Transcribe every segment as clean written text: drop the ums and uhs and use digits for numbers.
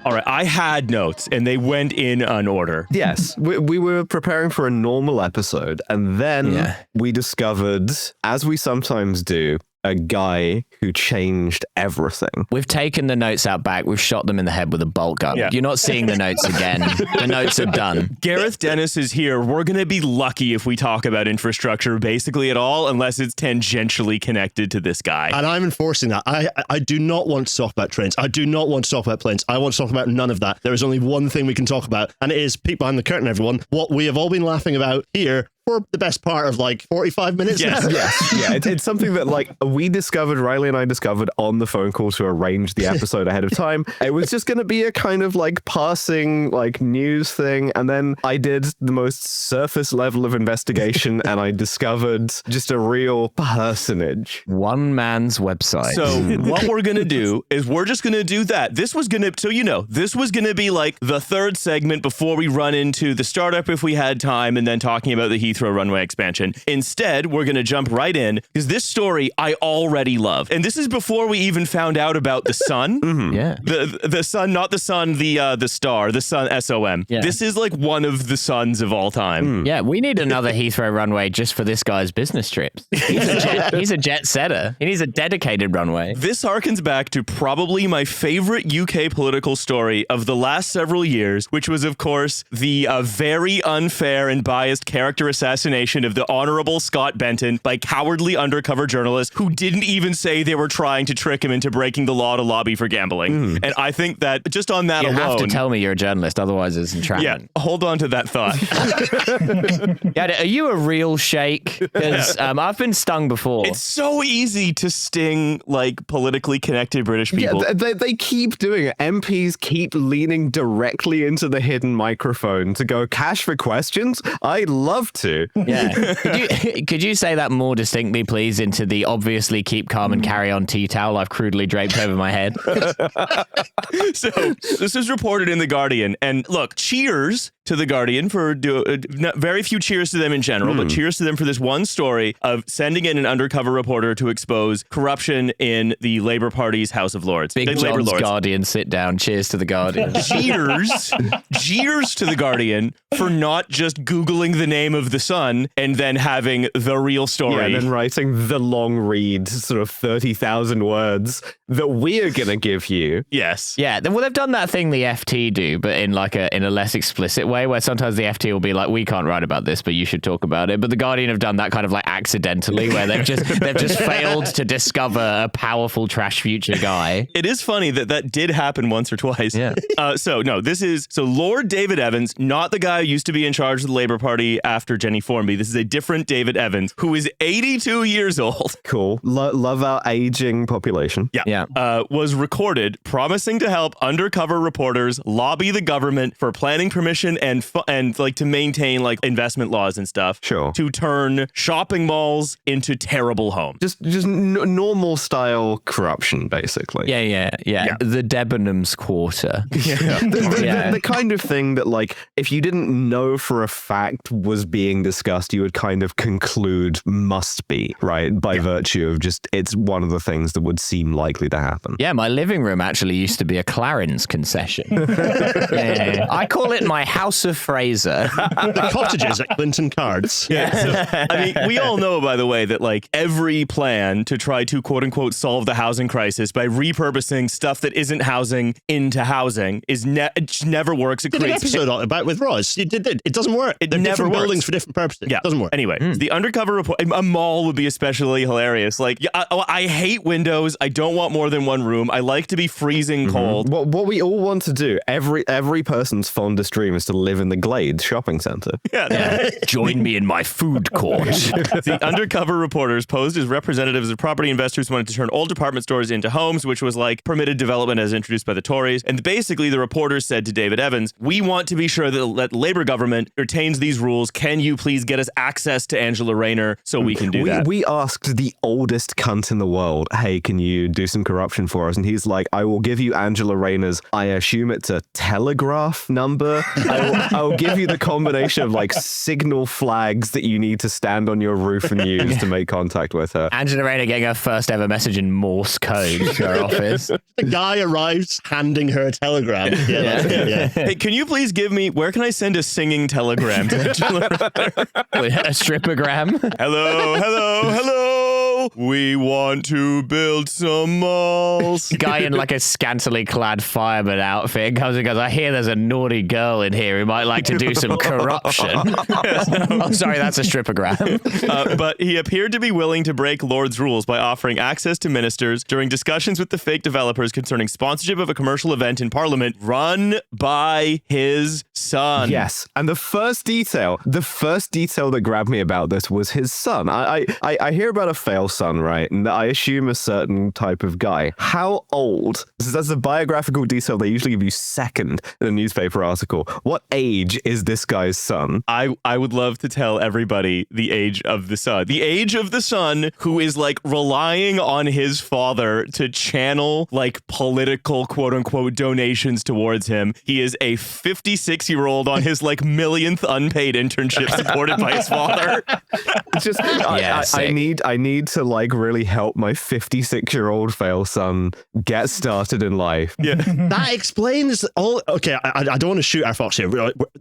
All right, I had notes, and they went in order. Yes, we were preparing for a normal episode, and then we discovered, as we sometimes do, a guy who changed everything. We've taken the notes out back. We've shot them in the head with a bolt gun. Yeah. You're not seeing the notes again. The notes are done. Gareth Dennis is here. We're going to be lucky if we talk about infrastructure basically at all, unless it's tangentially connected to this guy. And I'm enforcing that. I do not want to talk about trains. I do not want to talk about planes. I want to talk about none of that. There is only one thing we can talk about, and it is, peek behind the curtain, everyone, what we have all been laughing about here for the best part of like 45 minutes now. Yes. Yeah, it's something that like Riley and I discovered on the phone call to arrange the episode ahead of time. It was just going to be a kind of like passing like news thing. And then I did the most surface level of investigation and I discovered just a real personage. One man's website. So what we're going to do is we're just going to do that. This was going to, this was going to be like the third segment before we run into the startup if we had time and then talking about the Heathrow runway expansion. Instead, we're going to jump right in because this story I already love. And this is before we even found out about the sun. Yeah. The sun, not the sun, the star, the sun, SOM. Yeah. This is like one of the suns of all time. Yeah, we need another Heathrow runway just for this guy's business trips. He's a jet setter. He needs a dedicated runway. This harkens back to probably my favorite UK political story of the last several years, which was, of course, the very unfair and biased character assassination of the Honourable Scott Benton by cowardly undercover journalists who didn't even say they were trying to trick him into breaking the law to lobby for gambling. And I think that just on that alone... You have to tell me you're a journalist, otherwise it's entrapment. Yeah, hold on to that thought. Yeah, are you a real sheikh? Because I've been stung before. It's so easy to sting like politically connected British people. Yeah, they keep doing it. MPs keep leaning directly into the hidden microphone to go, cash for questions? I'd love to. Yeah. Could you say that more distinctly, please, into the obviously keep calm and carry on tea towel I've crudely draped over my head? So this is reported in The Guardian. And look, cheers to The Guardian for very few cheers to them in general, but cheers to them for this one story of sending in an undercover reporter to expose corruption in the Labour Party's House of Lords. Big John's Guardian, sit down. Cheers to The Guardian. Cheers to The Guardian for not just Googling the name of the sun and then having the real story. Yeah, and then writing the long read, sort of 30,000 words that we're going to give you. Yes. Yeah, well, they've done that thing the FT do, but in like in a less explicit way, where sometimes the FT will be like, we can't write about this, but you should talk about it. But The Guardian have done that kind of like accidentally, where they've just failed to discover a powerful trash future guy. It is funny that did happen once or twice. Yeah. So Lord David Evans, not the guy who used to be in charge of the Labour Party after Jenny Formby. This is a different David Evans, who is 82 years old. Cool. Love our aging population. Yeah. Was recorded promising to help undercover reporters lobby the government for planning permission and like to maintain like investment laws and stuff. Sure. To turn shopping malls into terrible homes. Just normal style corruption, basically. Yeah. The Debenhams Quarter. The kind of thing that, like, if you didn't know for a fact was being discussed, you would kind of conclude must be, right? By virtue of just, it's one of the things that would seem likely to happen. Yeah, my living room actually used to be a Clarins concession. Yeah. I call it my House of Fraser. The cottages at Clinton Cards. Yeah. So, I mean, we all know, by the way, that like every plan to try to quote unquote solve the housing crisis by repurposing stuff that isn't housing into housing is it never works. It did creates an episode about with Roz. It doesn't work. It They're never different works. Buildings for different purposes. Yeah, it doesn't work. Anyway, the undercover report. A mall would be especially hilarious. Like, I hate windows. I don't want more than one room. I like to be freezing cold. What we all want to do, every person's fondest dream is to live in the Glades shopping center. Yeah. Join me in my food court. The undercover reporters posed as representatives of property investors who wanted to turn old department stores into homes, which was like permitted development as introduced by the Tories. And basically the reporters said to David Evans, we want to be sure that the Labour government retains these rules. Can you you please get us access to Angela Rayner so we can do that? We asked the oldest cunt in the world, hey, can you do some corruption for us? And he's like, I will give you Angela Rayner's, I assume it's a telegraph number. I will give you the combination of like signal flags that you need to stand on your roof and use to make contact with her. Angela Rayner getting her first ever message in Morse code to her office. The guy arrives handing her a telegram. Yeah, that's it, yeah. Hey, can you please give me, where can I send a singing telegram to Angela Rayner? A strippogram. Hello, hello, hello. We want to build some malls. Guy in like a scantily clad fireman outfit comes and goes, I hear there's a naughty girl in here who might like to do some corruption. Oh, sorry, that's a strippogram. But he appeared to be willing to break Lord's rules by offering access to ministers during discussions with the fake developers concerning sponsorship of a commercial event in Parliament run by his son. Yes. And the first detail that grabbed me about this was his son. I hear about a fail son, right? And I assume a certain type of guy. How old? That's a biographical detail they usually give you second in a newspaper article. What age is this guy's son? I would love to tell everybody the age of the son. The age of the son who is like relying on his father to channel like political quote unquote donations towards him. He is a 56-year-old on his like millionth unpaid internship supported by his father. It's just I need to like really help my 56-year-old fail son get started in life. Yeah. That explains all. Okay, I don't want to shoot our fox here.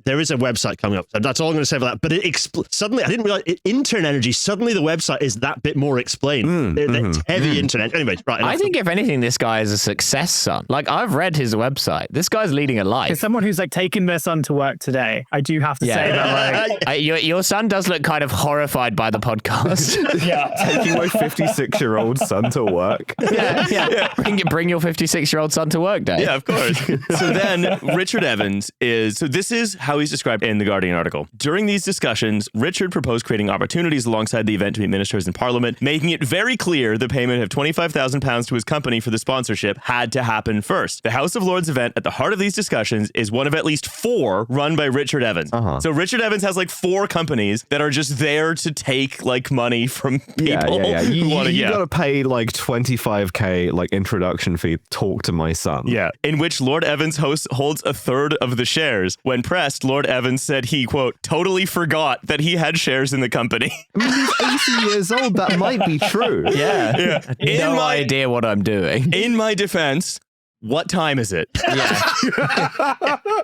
There is a website coming up. That's all I'm going to say for that. But suddenly, I didn't realize intern energy. Suddenly, the website is that bit more explained. It's heavy internet. Anyway, right. I think if anything, this guy is a success son. Like I've read his website. This guy's leading a life. As someone who's like taken their son to work today, I do have to say that like your son does look kind of horrified by the podcast. Taking my 56-year-old son to work. Yeah. Bring your 56-year-old son to work, Dave. Yeah, of course. So then Richard Evans this is how he's described in the Guardian article. During these discussions, Richard proposed creating opportunities alongside the event to meet ministers in Parliament, making it very clear the payment of £25,000 to his company for the sponsorship had to happen first. The House of Lords event at the heart of these discussions is one of at least 4 run by Richard Evans. So Richard Evans has like 4 companies that are just there to take like money from people. You gotta pay like 25k like introduction fee. Talk to my son. Yeah, in which Lord Evans holds a third of the shares. When pressed, Lord Evans said he, quote, totally forgot that he had shares in the company. I mean, he's 80 years old. That might be true. Yeah. No idea what I'm doing. In my defense, what time is it?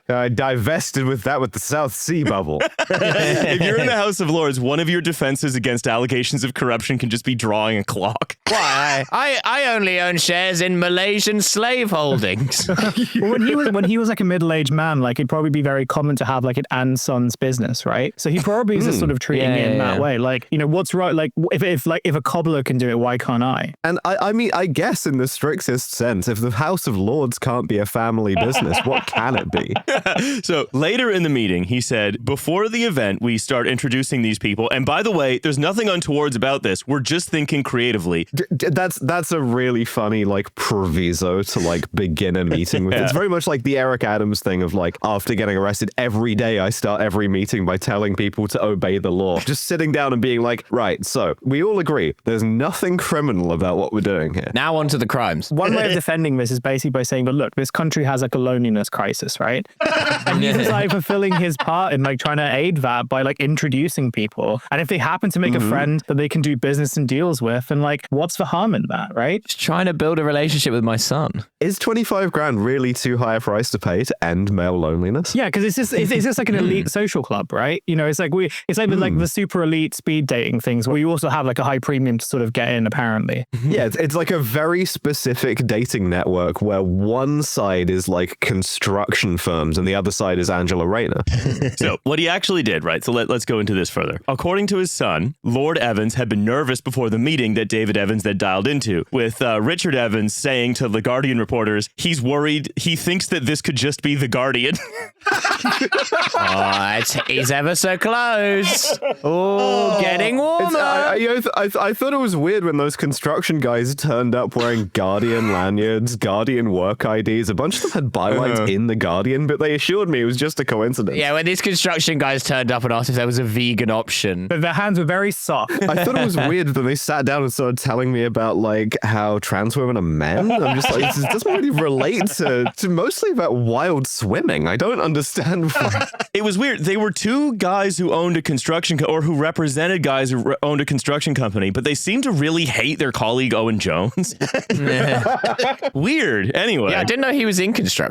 I divested with the South Sea bubble. If you're in the House of Lords, one of your defenses against allegations of corruption can just be drawing a clock. Why? I only own shares in Malaysian slave holdings. Well, when he was like a middle-aged man, like it'd probably be very common to have like an and son's business, right? So he probably is just sort of treating it in that way. Like, you know, what's right? Like if a cobbler can do it, why can't I? And I mean, I guess in the strictest sense, if the House of Lords can't be a family business, what can it be? So later in the meeting, he said, before the event, we start introducing these people. And by the way, there's nothing untowards about this. We're just thinking creatively. That's a really funny like proviso to like begin a meeting with. It's very much like the Eric Adams thing of like, after getting arrested every day, I start every meeting by telling people to obey the law. Just sitting down and being like, right, so we all agree there's nothing criminal about what we're doing here. Now on to the crimes. One way of defending this is basically by saying, but look, this country has a loneliness crisis, right? And he's like fulfilling his part in like trying to aid that by like introducing people. And if they happen to make a friend that they can do business and deals with, and like, what's the harm in that, right? Just trying to build a relationship with my son. Is 25 grand really too high a price to pay to end male loneliness? Yeah, because it's just like an elite social club, right? You know, it's like the super elite speed dating things where you also have like a high premium to sort of get in, apparently. Yeah, it's like a very specific dating network where one side is like construction firms and the other side is Angela Rayner. So what he actually did, right? So let's go into this further. According to his son, Lord Evans had been nervous before the meeting that David Evans then dialed into, with Richard Evans saying to the Guardian reporters, he's worried, he thinks that this could just be the Guardian. He's ever so close. Getting warmer. I thought it was weird when those construction guys turned up wearing Guardian lanyards, Guardian work IDs. A bunch of them had bylines in the Guardian, but they assured me it was just a coincidence. Yeah, when these construction guys turned up and asked if there was a vegan option. But their hands were very soft. I thought it was weird that they sat down and started telling me about like how trans women are men. I'm just like, this doesn't really relate to mostly about wild swimming. I don't understand why. It was weird. They were two guys who owned a construction or who represented guys who owned a construction company, but they seemed to really hate their colleague Owen Jones. Weird. Anyway. Yeah, I didn't know he was in construction.